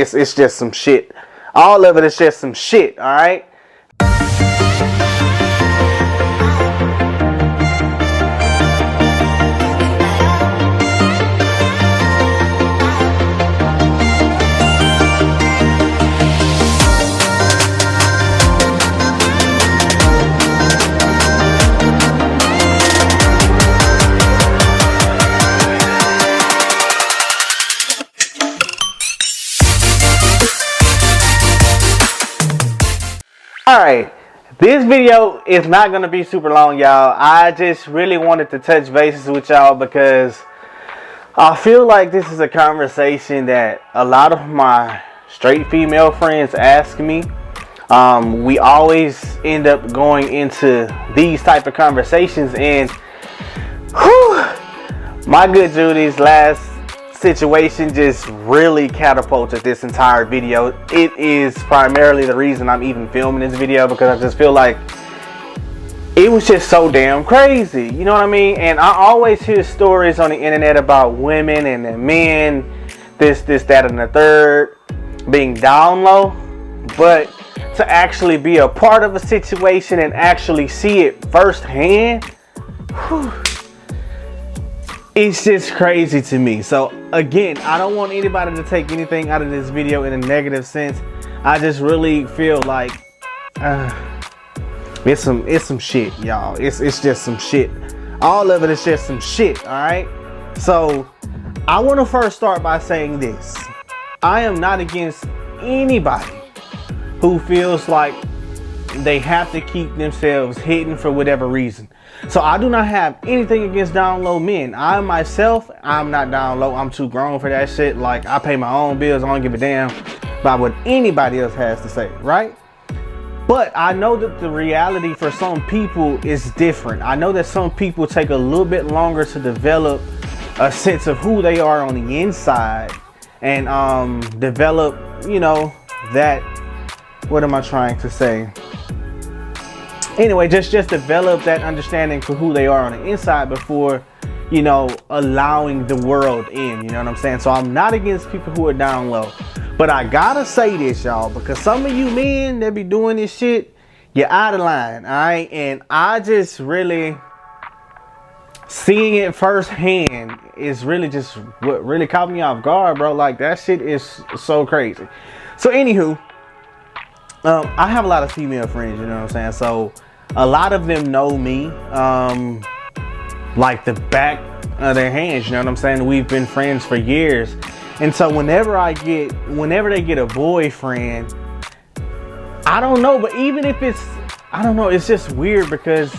It's just some shit. All of it is just some shit, all right? Alright, this video is not going to be super long, y'all. I just really wanted to touch bases with y'all because I feel like this is a conversation that a lot of my straight female friends ask me. We always end up going into these type of conversations, and whew, my good Judy's last situation just really catapulted this entire video. It is primarily the reason I'm even filming this video, because I just feel like it was just so damn crazy, you know what I mean? And I always hear stories on the internet about women and the men, this, that, and the third, being down low. But to actually be a part of a situation and actually see it firsthand, whew, it's just crazy to me. So again, I don't want anybody to take anything out of this video in a negative sense. I just really feel like it's some shit, y'all. It's just some shit. All of it is just some shit, all right? So I want to first start by saying this. I am not against anybody who feels like they have to keep themselves hidden for whatever reason. So I do not have anything against down low men. I myself, I'm not down low. I'm too grown for that shit. Like, I pay my own bills. I don't give a damn about what anybody else has to say, right? But I know that the reality for some people is different. I know that some people take a little bit longer to develop a sense of who they are on the inside and develop, you know, that, what am I trying to say? Anyway, just develop that understanding for who they are on the inside before, you know, allowing the world in, you know what I'm saying? So I'm not against people who are down low. But I gotta say this, y'all, because some of you men that be doing this shit, you're out of line, all right? And I just really, seeing it firsthand is really just what really caught me off guard, bro. Like, that shit is so crazy. So anywho, I have a lot of female friends, you know what I'm saying? So a lot of them know me like the back of their hands, you know what I'm saying? We've been friends for years. And so whenever they get a boyfriend, I don't know, but even if it's, I don't know, it's just weird because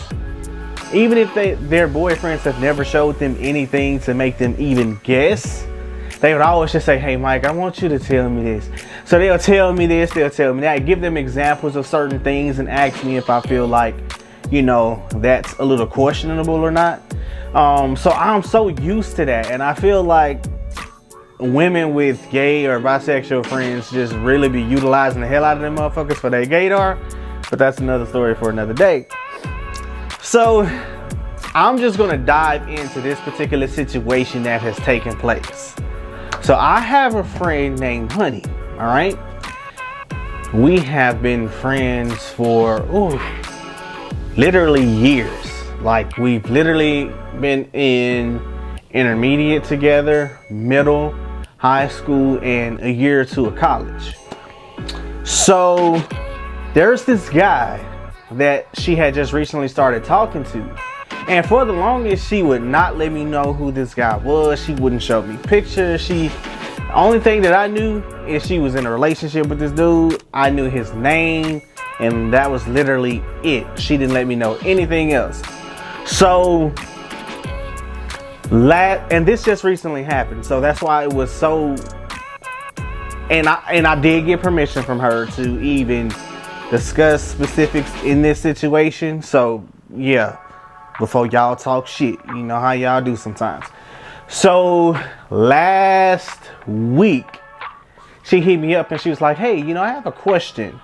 even if their boyfriends have never showed them anything to make them even guess, they would always just say, hey, Mike, I want you to tell me this. So they'll tell me this, they'll tell me that, give them examples of certain things and ask me if I feel like, you know, that's a little questionable or not. So I'm so used to that. And I feel like women with gay or bisexual friends just really be utilizing the hell out of them motherfuckers for their gaydar. But that's another story for another day. So I'm just going to dive into this particular situation that has taken place. So I have a friend named Honey, all right? We have been friends for, literally years. Like, we've literally been in intermediate together, middle, high school, and a year or two of college. So there's this guy that she had just recently started talking to. And for the longest, she would not let me know who this guy was. She wouldn't show me pictures. The only thing that I knew is she was in a relationship with this dude. I knew his name, and that was literally it. She didn't let me know anything else. So, and this just recently happened. So that's why it was so, and I did get permission from her to even discuss specifics in this situation. So, yeah. Before y'all talk shit, you know how y'all do sometimes. So last week, she hit me up and she was like, hey, you know, I have a question.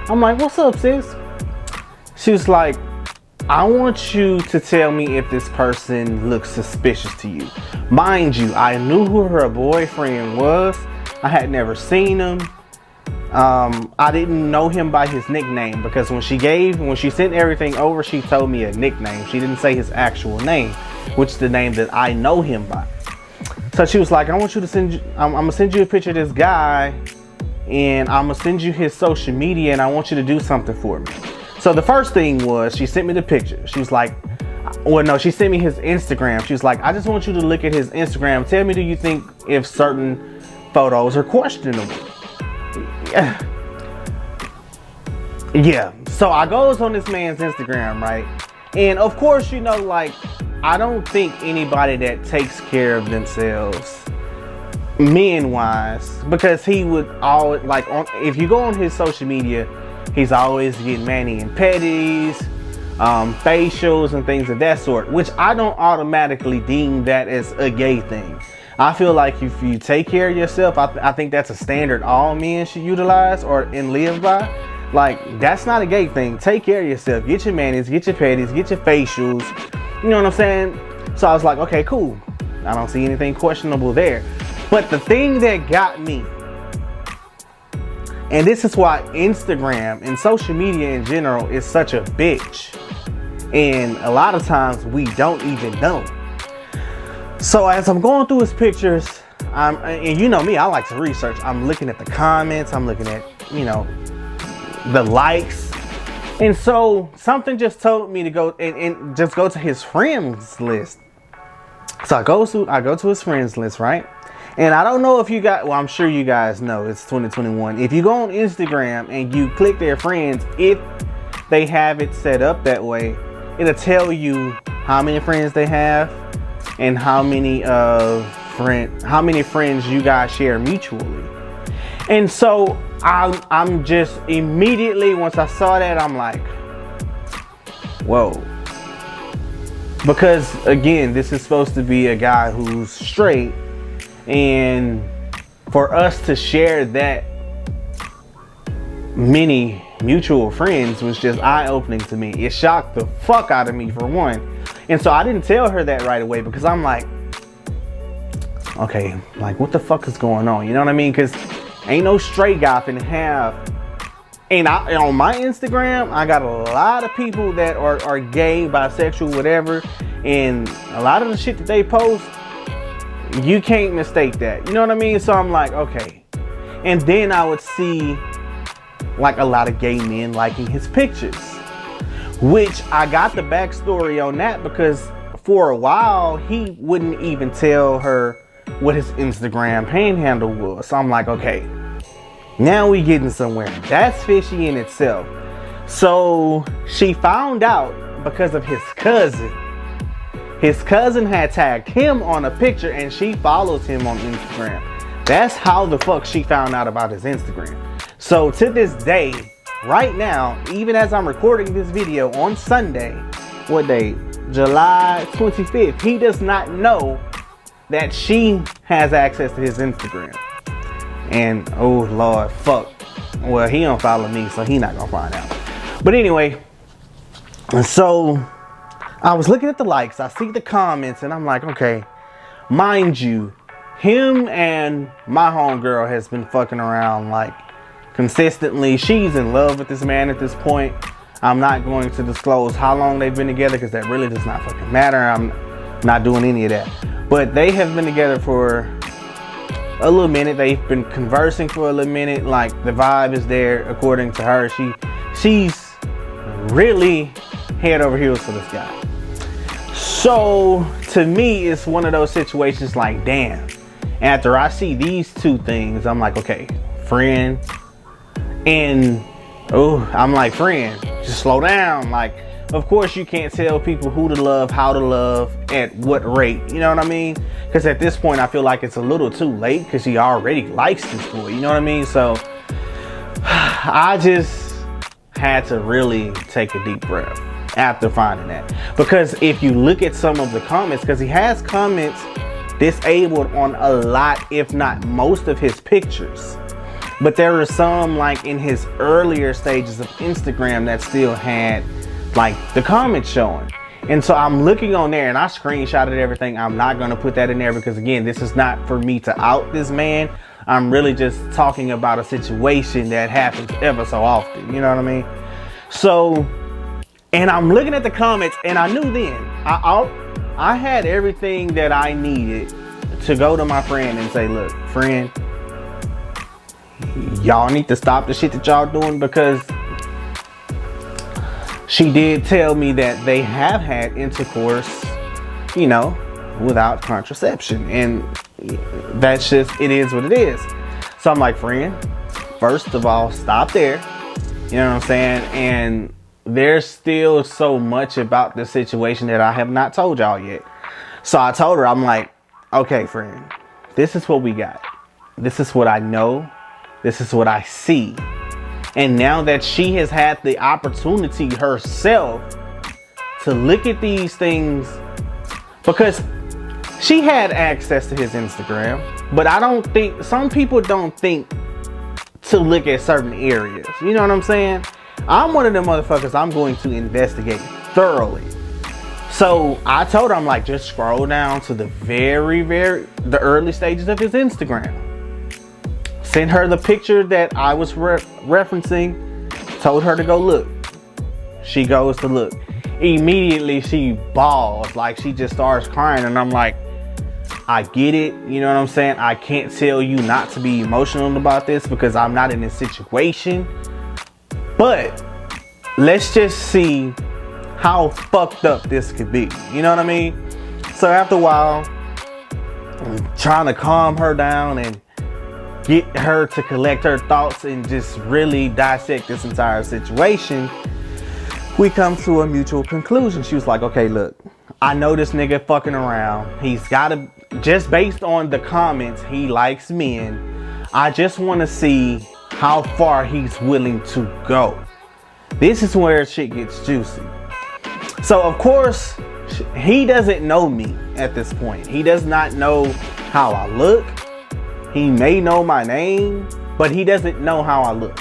I'm like, what's up, sis? She was like, I want you to tell me if this person looks suspicious to you. Mind you, I knew who her boyfriend was, I had never seen him. I didn't know him by his nickname, because when she sent everything over, she told me a nickname. She didn't say his actual name, which is the name that I know him by. So she was like, I want you to I'm gonna send you a picture of this guy, and I'm gonna send you his social media, and I want you to do something for me. So the first thing was, she sent me the picture. She was like, well, no, she sent me his Instagram. She was like, I just want you to look at his Instagram. Tell me, do you think if certain photos are questionable? Yeah. So I goes on this man's Instagram, right? And of course, you know, like, I don't think anybody that takes care of themselves, men wise, because he would always, like, if you go on his social media, he's always getting mani and pedis, facials and things of that sort, which I don't automatically deem that as a gay thing. I feel like if you take care of yourself, I think that's a standard all men should utilize and live by. Like, that's not a gay thing. Take care of yourself. Get your manis, get your pedis, get your facials. You know what I'm saying? So I was like, okay, cool. I don't see anything questionable there. But the thing that got me, and this is why Instagram and social media in general is such a bitch, and a lot of times we don't even know. So as I'm going through his pictures, and you know me, I like to research. I'm looking at the comments, I'm looking at, you know, the likes. And so something just told me to go and just go to his friends list. So I go to his friends list, right? And I don't know if you got, well, I'm sure you guys know, it's 2021. If you go on Instagram and you click their friends, if they have it set up that way, it'll tell you how many friends they have and how many friends you guys share mutually. And so I'm just immediately, once I saw that, I'm like, whoa. Because again, this is supposed to be a guy who's straight, and for us to share that many mutual friends was just eye-opening to me. It shocked the fuck out of me, for one. And so I didn't tell her that right away, because I'm like, okay, like, what the fuck is going on? You know what I mean? Because ain't no straight guy finna have. And on my Instagram, I got a lot of people that are gay, bisexual, whatever. And a lot of the shit that they post, you can't mistake that. You know what I mean? So I'm like, okay. And then I would see like a lot of gay men liking his pictures, which I got the backstory on that, because for a while he wouldn't even tell her what his Instagram panhandle was. So I'm like, okay, now we getting somewhere. That's fishy in itself. So she found out because of his cousin. His cousin had tagged him on a picture, and she follows him on Instagram. That's how the fuck she found out about his Instagram. So to this day, right now, even as I'm recording this video on Sunday, what day? July 25th, he does not know that she has access to his Instagram. And oh Lord, fuck. Well, he don't follow me, so he not gonna find out. But anyway, so I was looking at the likes, I see the comments, and I'm like, okay, mind you, him and my homegirl has been fucking around like consistently. She's in love with this man at this point. I'm not going to disclose how long they've been together, because that really does not fucking matter. I'm not doing any of that. But they have been together for a little minute. They've been conversing for a little minute. Like, the vibe is there, according to her. She's really head over heels for this guy. So to me, it's one of those situations like, damn. After I see these two things, I'm like, okay, friend. And I'm like, friend, just slow down. Like, of course you can't tell people who to love, how to love, at what rate. You know what I mean? Because at this point, I feel like it's a little too late, because he already likes this boy. You know what I mean? So I just had to really take a deep breath after finding that. Because if you look at some of the comments, because he has comments disabled on a lot, if not most of his pictures. But there are some, like in his earlier stages of Instagram, that still had like the comments showing. And so I'm looking on there, and I screenshotted everything. I'm not going to put that in there, because again, this is not for me to out this man. I'm really just talking about a situation that happens ever so often. You know what I mean? So, and I'm looking at the comments, and I knew then I had everything that I needed to go to my friend and say, look, friend, y'all need to stop the shit that y'all doing, because she did tell me that they have had intercourse, you know, without contraception, and that's just, it is what it is. So I'm like, friend, first of all, stop there. You know what I'm saying? And there's still so much about this situation that I have not told y'all yet. So I told her, I'm like, okay, friend, this is what we got. This is what I know. This is what I see. And now that she has had the opportunity herself to look at these things, because she had access to his Instagram, but I don't think, some people don't think to look at certain areas. You know what I'm saying? I'm one of them motherfuckers, I'm going to investigate thoroughly. So I told her, I'm like, just scroll down to the the early stages of his Instagram. Sent her the picture that I was referencing, told her to go look. She goes to look. Immediately she bawls, like she just starts crying, and I'm like, I get it, you know what I'm saying? I can't tell you not to be emotional about this because I'm not in this situation. But let's just see how fucked up this could be. You know what I mean? So after a while, I'm trying to calm her down and get her to collect her thoughts and just really dissect this entire situation, we come to a mutual conclusion. She was like, okay, look, I know this nigga fucking around. He's gotta, just based on the comments, he likes men. I just want to see how far he's willing to go. This is where shit gets juicy. So of course, he doesn't know me at this point. He does not know how I look. He may know my name, but he doesn't know how I look.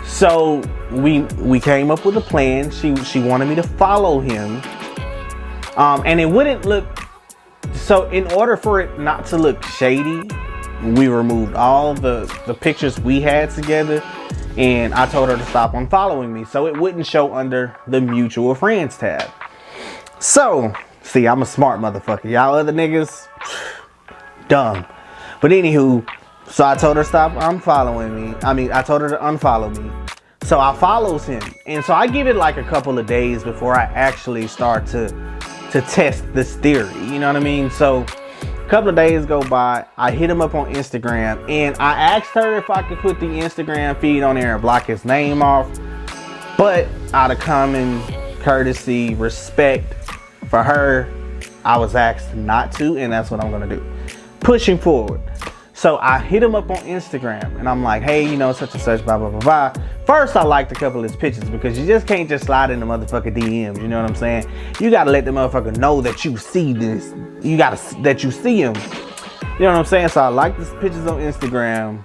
So we came up with a plan. She wanted me to follow him. And it wouldn't look, so in order for it not to look shady, we removed all the pictures we had together, and I told her to stop unfollowing me so it wouldn't show under the mutual friends tab. So, see, I'm a smart motherfucker. Y'all other niggas, dumb. But anywho, so I told her to stop unfollowing me. I told her to unfollow me. So I follows him. And so I give it like a couple of days before I actually start to test this theory. You know what I mean? So a couple of days go by. I hit him up on Instagram. And I asked her if I could put the Instagram feed on there and block his name off. But out of common courtesy, respect for her, I was asked not to. And that's what I'm going to do. Pushing forward. So I hit him up on Instagram and I'm like, hey, you know, such and such, blah, blah, blah, blah. First, I liked a couple of his pictures because you just can't just slide in the motherfucking DMs. You know what I'm saying? You got to let the motherfucker know that you see this. You got to, that you see him. You know what I'm saying? So I liked his pictures on Instagram.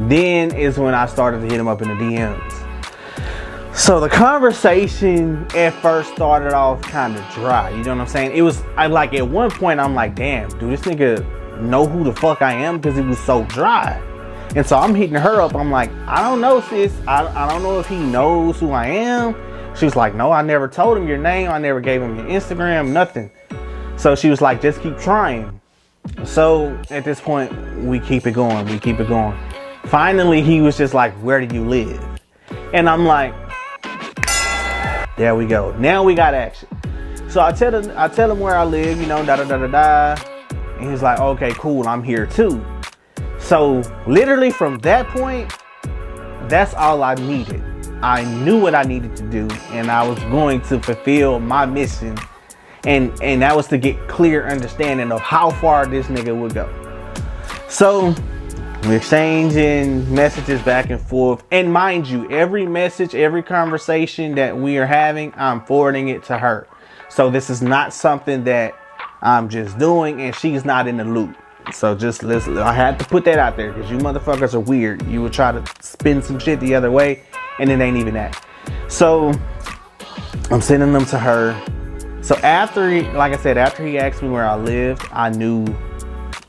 Then is when I started to hit him up in the DMs. So the conversation at first started off kind of dry. You know what I'm saying? It was, like at one point I'm like, damn, dude, this nigga know who the fuck I am, because it was so dry. And so I'm hitting her up. I'm like, I don't know, sis. I don't know if he knows who I am. She was like, no, I never told him your name. I never gave him your Instagram, nothing. So she was like, just keep trying. So at this point, we keep it going. We keep it going. Finally, he was just like, where do you live? And I'm like, there we go. Now we got action. So I tell him where I live, you know, da da da da da. And he's like, okay, cool, I'm here too. So literally from that point, that's all I needed. I knew what I needed to do, and I was going to fulfill my mission. And that was to get clear understanding of how far this nigga would go. So we're exchanging messages back and forth. And mind you, every message, every conversation that we are having, I'm forwarding it to her. So this is not something that I'm just doing and she's not in the loop. So just listen, I had to put that out there because you motherfuckers are weird. You would try to spin some shit the other way and it ain't even that. So I'm sending them to her. So after he, like I said, after he asked me where I lived, I knew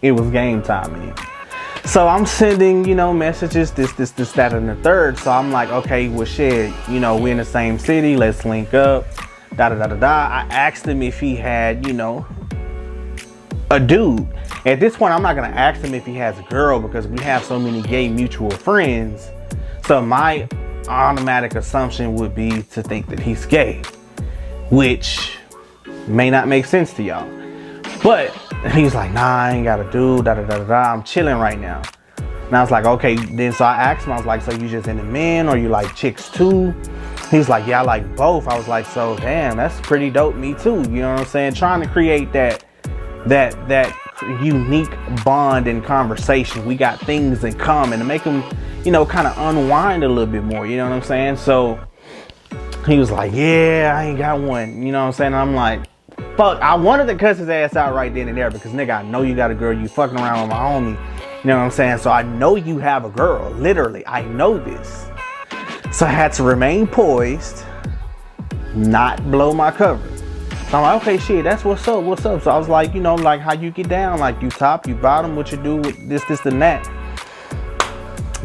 it was game time, man. So I'm sending, you know, messages, this, that, and the third. So I'm like, okay, well, shit, you know, we're in the same city. Let's link up. Da da da da da. I asked him if he had, you know, a dude. At this point, I'm not gonna ask him if he has a girl because we have so many gay mutual friends. So my automatic assumption would be to think that he's gay, which may not make sense to y'all. But he was like, nah, I ain't got a dude, da da da da. I'm chilling right now. And I was like, okay. Then so I asked him, I was like, so you just into men or you like chicks too? He was like, yeah, I like both. I was like, so damn, that's pretty dope. Me too. You know what I'm saying? Trying to create that unique bond and conversation. We got things in common to make them, you know, kind of unwind a little bit more. You know what I'm saying? So he was like, yeah, I ain't got one. You know what I'm saying? And I'm like, fuck, I wanted to cuss his ass out right then and there because nigga, I know you got a girl. You fucking around with my homie. You know what I'm saying? So I know you have a girl. Literally, I know this. So I had to remain poised, not blow my cover. So I'm like, okay, shit, that's what's up, what's up? So I was like, you know, like how you get down, like you top, you bottom, what you do with this, and that.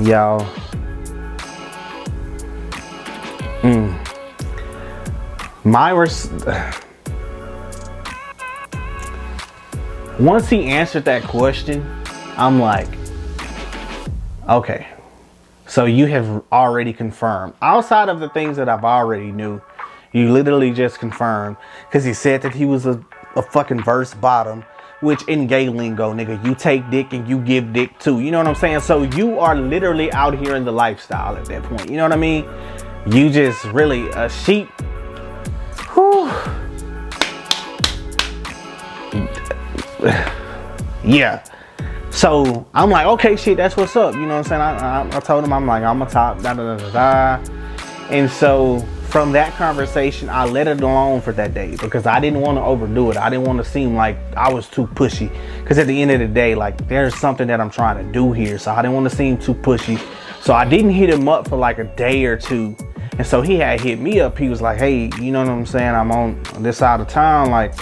Y'all. Once he answered that question, I'm like, okay. So you have already confirmed. Outside of the things that I've already knew, you literally just confirmed. Because he said that he was a fucking verse bottom. Which in gay lingo, nigga, you take dick and you give dick too. You know what I'm saying? So you are literally out here in the lifestyle at that point. You know what I mean? You just really a sheep. Whew. Yeah. So I'm like, okay, shit, that's what's up. You know what I'm saying? I told him, I'm like, I'm a top, da da da da da. And so from that conversation, I let it alone for that day because I didn't want to overdo it. I didn't want to seem like I was too pushy. Because at the end of the day, like there's something that I'm trying to do here. So I didn't want to seem too pushy. So I didn't hit him up for like a day or two. And so he had hit me up. He was like, hey, you know what I'm saying? I'm on this side of town. Like,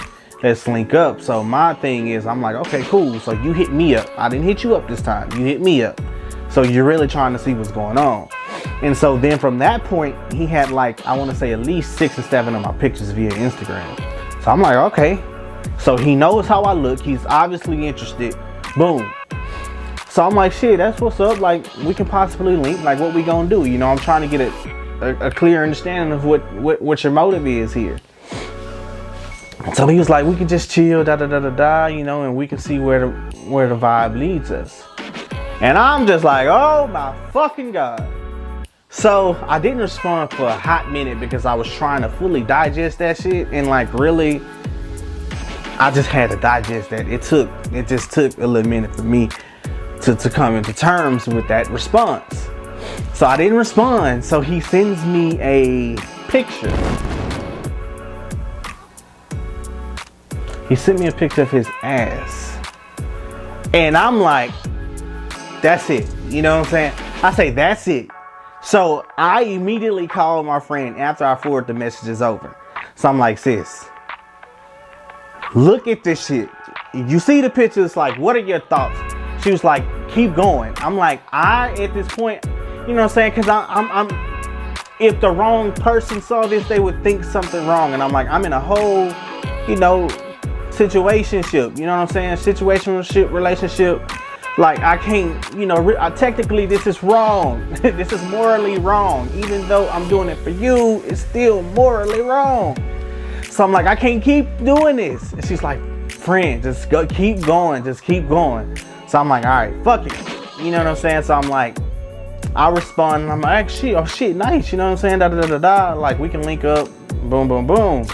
let's link up. So my thing is, I'm like, okay, cool. So you hit me up. I didn't hit you up this time. You hit me up. So you're really trying to see what's going on. And so then from that point, he had like, I want to say at least 6 or 7 of my pictures via Instagram. So I'm like, okay. So he knows how I look. He's obviously interested. Boom. So I'm like, shit, that's what's up. Like, we can possibly link. Like, what we gonna do? You know, I'm trying to get a clear understanding of what your motive is here. So he was like, we can just chill, da da da da da, you know, and we can see where the vibe leads us. And I'm just like, oh my fucking God. So I didn't respond for a hot minute because I was trying to fully digest that shit. And like really, I just had to digest that. It just took a little minute for me to come into terms with that response. So I didn't respond. So he sends me a picture. He sent me a picture of his ass. And I'm like, that's it. You know what I'm saying? I say, that's it. So I immediately called my friend after I forwarded the messages over. So I'm like, sis, look at this shit. You see the pictures, like, what are your thoughts? She was like, keep going. I'm like, at this point, you know what I'm saying? Because I'm if the wrong person saw this, they would think something wrong. And I'm like, I'm in a whole, you know, situationship. You know what I'm saying? Situationship, relationship. Like, I can't, you know, technically this is wrong. This is morally wrong. Even though I'm doing it for you, it's still morally wrong. So I'm like, I can't keep doing this. And she's like, friend, just go, keep going. Just keep going. So I'm like, all right, fuck it. You know what I'm saying? So I'm like, I respond and I'm like, shit, oh shit, nice. You know what I'm saying? Da da da da da. Like, we can link up. Boom, boom, boom.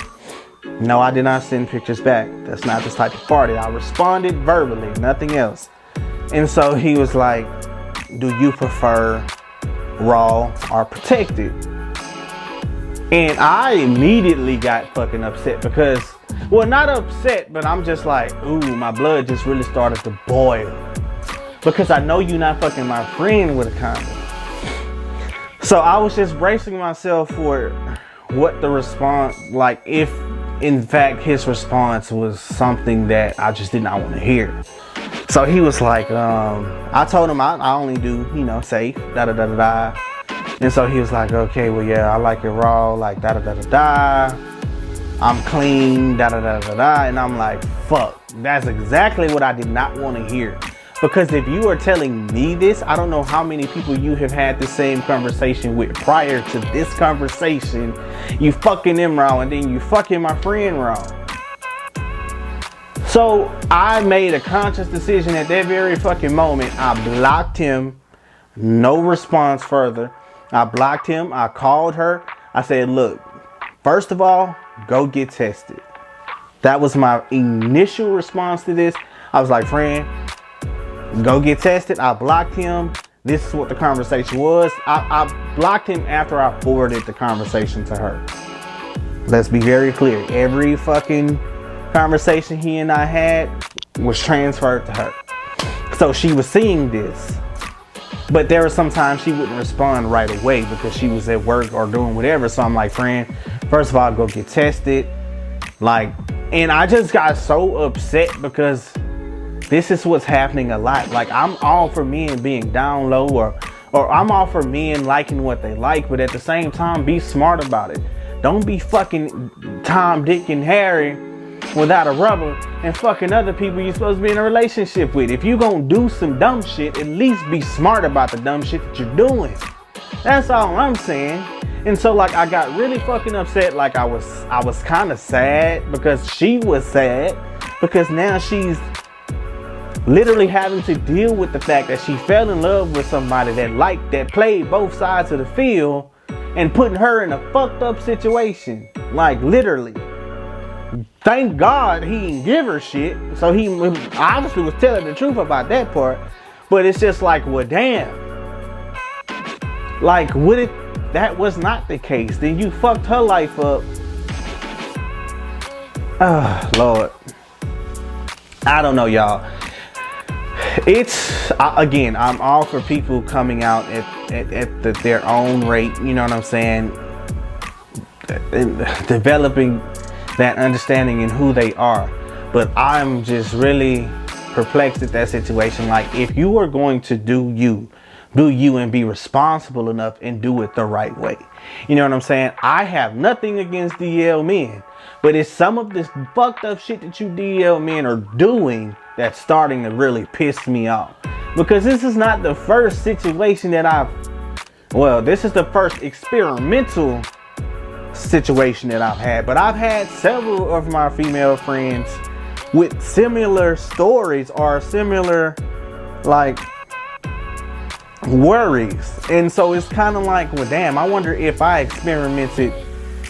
No, I did not send pictures back. That's not this type of party. I responded verbally, nothing else. And so he was like, do you prefer raw or protected? And I immediately got fucking upset because, well, not upset, but I'm just like, ooh, my blood just really started to boil. Because I know you're not fucking my friend with a condom. So I was just bracing myself for what the response, like if in fact his response was something that I just did not want to hear. So he was like, I told him I only do, you know, safe, da da da da da. And so he was like, okay, well, yeah, I like it raw, like da da da da da. I'm clean, da da da da da. And I'm like, fuck, that's exactly what I did not want to hear. Because if you are telling me this, I don't know how many people you have had the same conversation with prior to this conversation. You fucking them wrong, and then you fucking my friend wrong. So I made a conscious decision at that very fucking moment. I blocked him. No response further. I blocked him. I called her. I said, look, first of all, go get tested. That was my initial response to this. I was like, friend, go get tested. I blocked him. This is what the conversation was. I blocked him after I forwarded the conversation to her. Let's be very clear. Every fucking conversation he and I had was transferred to her. So she was seeing this. But there were sometimes she wouldn't respond right away because she was at work or doing whatever. So I'm like, friend, first of all, go get tested. Like, and I just got so upset because this is what's happening a lot. Like, I'm all for men being down low or I'm all for men liking what they like, but at the same time, be smart about it. Don't be fucking Tom, Dick, and Harry without a rubber and fucking other people you're supposed to be in a relationship with. If you gonna do some dumb shit, at least be smart about the dumb shit that you're doing. That's all I'm saying. And so like I got really fucking upset. Like I was kind of sad because she was sad because now she's literally having to deal with the fact that she fell in love with somebody that played both sides of the field and putting her in a fucked up situation. Like literally. Thank God he didn't give her shit. So he obviously was telling the truth about that part. But it's just like, well, damn. Like, what if that was not the case? Then you fucked her life up. Lord. I don't know, y'all. It's, again, I'm all for people coming out at their own rate. You know what I'm saying? Developing that understanding in who they are. But I'm just really perplexed at that situation. Like, if you are going to do you and be responsible enough and do it the right way. You know what I'm saying? I have nothing against DL men, but it's some of this fucked up shit that you DL men are doing that's starting to really piss me off. Because this is not the first situation that this is the first experimental situation that I've had, but I've had several of my female friends with similar stories or similar like worries. And so it's kind of like, well, damn, I wonder if I experimented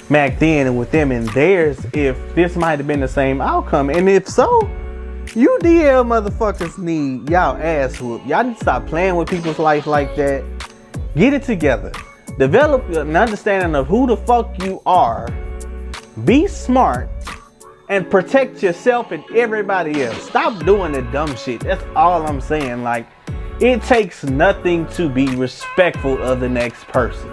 back then and with them and theirs, if this might have been the same outcome. And if so, you DL motherfuckers need y'all ass whooped. Y'all need to stop playing with people's life like that. Get it together. Develop an understanding of who the fuck you are. Be smart and protect yourself and everybody else. Stop doing the dumb shit. That's all I'm saying. Like, it takes nothing to be respectful of the next person.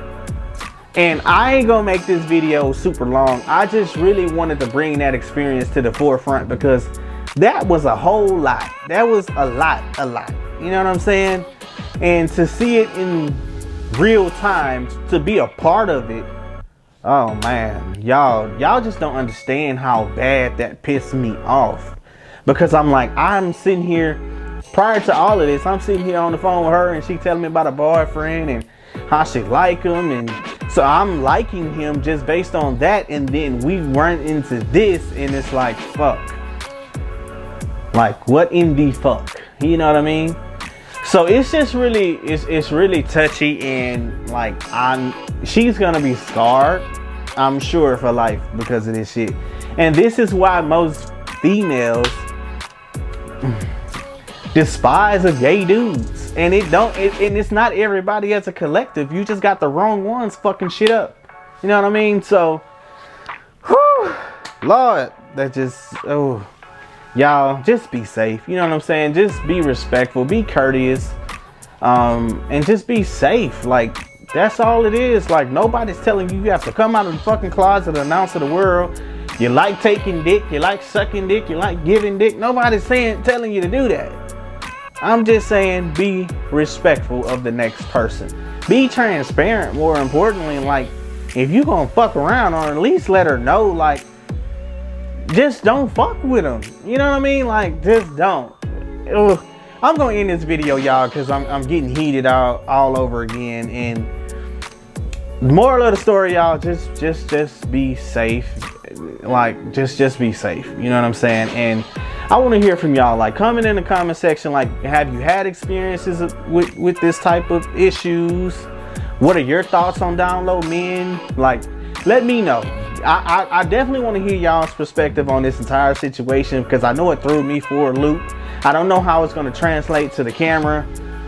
And I ain't gonna make this video super long. I just really wanted to bring that experience to the forefront because that was a whole lot. That was a lot. You know what I'm saying? And to see it in real time, to be a part of it, oh man, y'all just don't understand how bad that pissed me off. Because I'm like, I'm sitting here, prior to all of this, I'm sitting here on the phone with her and she telling me about a boyfriend and how she like him, and so I'm liking him just based on that, and then we run into this and it's like, fuck, like what in the fuck, you know what I mean? So it's just really, it's really touchy, and like she's gonna be scarred, I'm sure, for life because of this shit. And this is why most females despise of gay dudes, and it's not everybody as a collective. You just got the wrong ones fucking shit up. You know what I mean? So, whew, Lord, that just, oh. Y'all, just be safe. You know what I'm saying? Just be respectful, be courteous, and just be safe. Like, that's all it is. Like, nobody's telling you have to come out of the fucking closet and announce to the world you like taking dick, you like sucking dick, you like giving dick. Nobody's telling you to do that. I'm just saying, be respectful of the next person. Be transparent, more importantly. Like, if you gonna fuck around, or at least let her know, like, just don't fuck with them. You know what I mean? Like, just don't. Ugh. I'm gonna end this video, y'all, because I'm getting heated all over again. And the moral of the story, y'all, just be safe. Like, just be safe. You know what I'm saying? And I want to hear from y'all. Like, comment in the comment section. Like, have you had experiences with this type of issues? What are your thoughts on down low men? Like, let me know. I definitely want to hear y'all's perspective on this entire situation, because I know it threw me for a loop. I don't know how it's going to translate to the camera,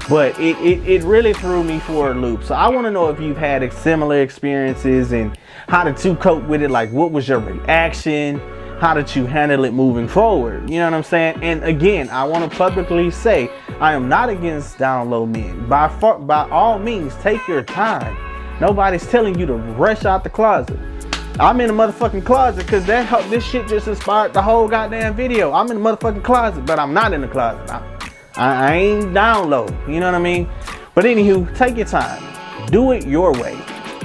but it really threw me for a loop. So I want to know if you've had similar experiences, and how did you cope with it? Like, what was your reaction? How did you handle it moving forward? You know what I'm saying? And again, I want to publicly say, I am not against down low men. By all means, take your time. Nobody's telling you to rush out the closet. I'm in the motherfucking closet because this shit just inspired the whole goddamn video. I'm in the motherfucking closet, but I'm not in the closet. I ain't down low. You know what I mean? But anywho, take your time. Do it your way.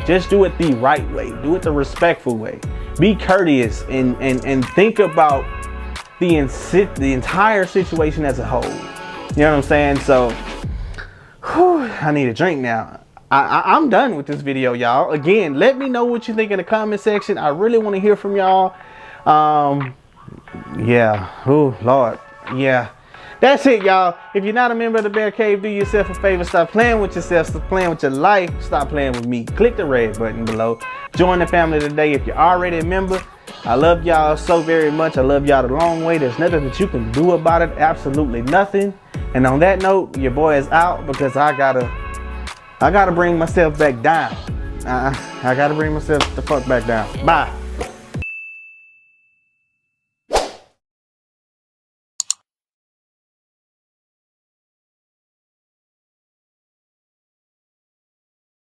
Just do it the right way. Do it the respectful way. Be courteous and think about the entire situation as a whole. You know what I'm saying? So, whew, I need a drink now. I'm done with this video, y'all. Again, let me know what you think in the comment section. I really want to hear from y'all. Yeah. Oh, Lord. Yeah. That's it, y'all. If you're not a member of the Bear Cave, do yourself a favor. Stop playing with yourself. Stop playing with your life. Stop playing with me. Click the red button below. Join the family today if you're already a member. I love y'all so very much. I love y'all the long way. There's nothing that you can do about it. Absolutely nothing. And on that note, your boy is out, because I gotta bring myself back down. I gotta bring myself the fuck back down. Bye.